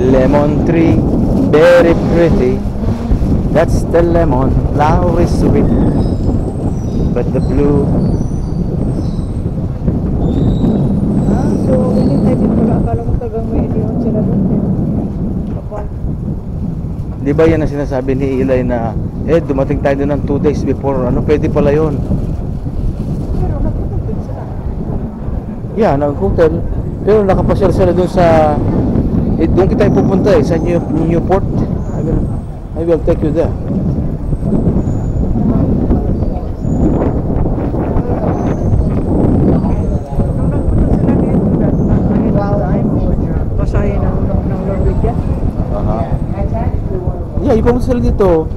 Lemon tree, very pretty. That's the lemon, flower is sweet. But the blue. So hinintay din pala. Akala mo tagang may iniwan sila doon. Kapal. Di ba yan ang sinasabi ni Eli na dumating tayo doon ng 2 days before. Ano, pwede pala yun. Pero nagputupin sila. Yeah, nag-hotel. Pero nakapasyal sila doon sa doon kita pupunta sa Newport. I will take you there. Basahin ng Norwegian. Yeah, yung pumunta sila dito,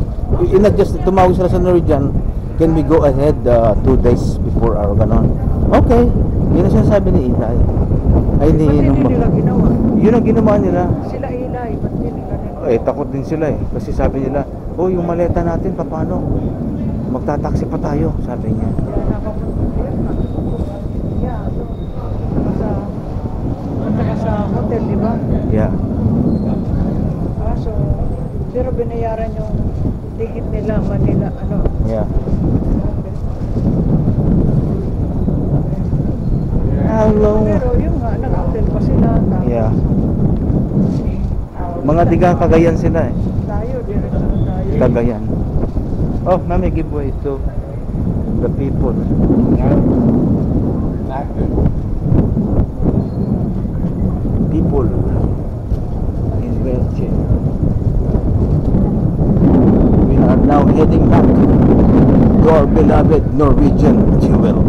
in-adjust, tumawag sila sa Norwegian, can we go ahead 2 days before our ganon? Okay, yun ang sinasabi ni Eli. Ay, Ba't hindi nila ginawa? yun ang ginawa nila. Sila Eli, ba't hindi nila ginawa? Takot din sila kasi sabi nila, yung maleta natin, paano? Magtataksi pa tayo, sabi niya. Punta ka sa hotel, di ba? Yeah. So, pero binayaran yung ticket nila, Manila, ano? Yeah. Hello. Pero yung nga, nag-hotel pa sila. Yeah. Mga diga Cagayan sila Tayo, diretso na tayo. Cagayan. Oh, mami, give way to the people. People in Welche. We are now heading back to our beloved Norwegian jewel.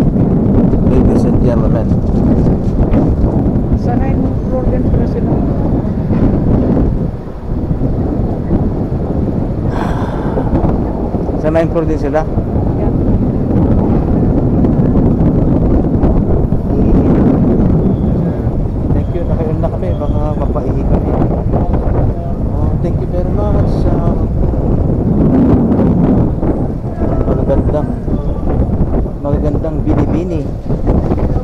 Ladies and gentlemen. Sa 9th floor din pala sila. Sa 9th floor din sila? Yeah. Thank you. Nakayon na kami. Baka mapaihi kami. Thank you very much. Magagandang binibini.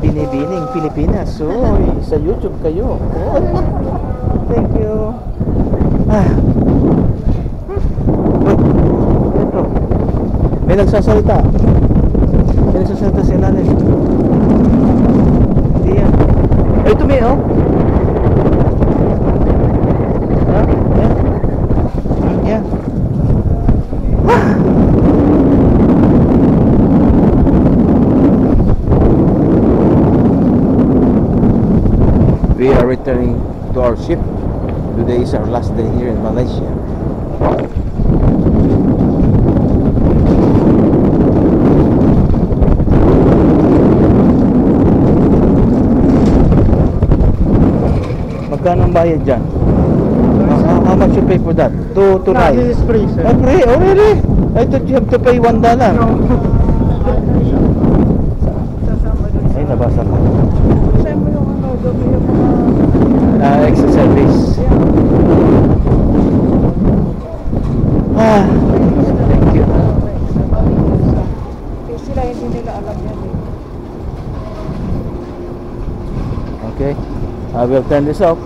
Binibining Pilipinas. Sa YouTube kayo. Thank you. Ito. May nagsasalita. May nagsasalita si Lanin. Hindi yan. Ito may Yeah. We are returning to our ship. Today is our last day here in Malaysia. Magkano ang bayad dyan? How much you pay for that? To ride? This is free, sir. Free? Oh, really? I thought you have to pay $1. Sasama dun. Ay, nabasa ko. Sasama mo yung ano, dumi yung mga... Extra service. Thank you. Sila hindi nila alam yan. Okay, I will turn this off.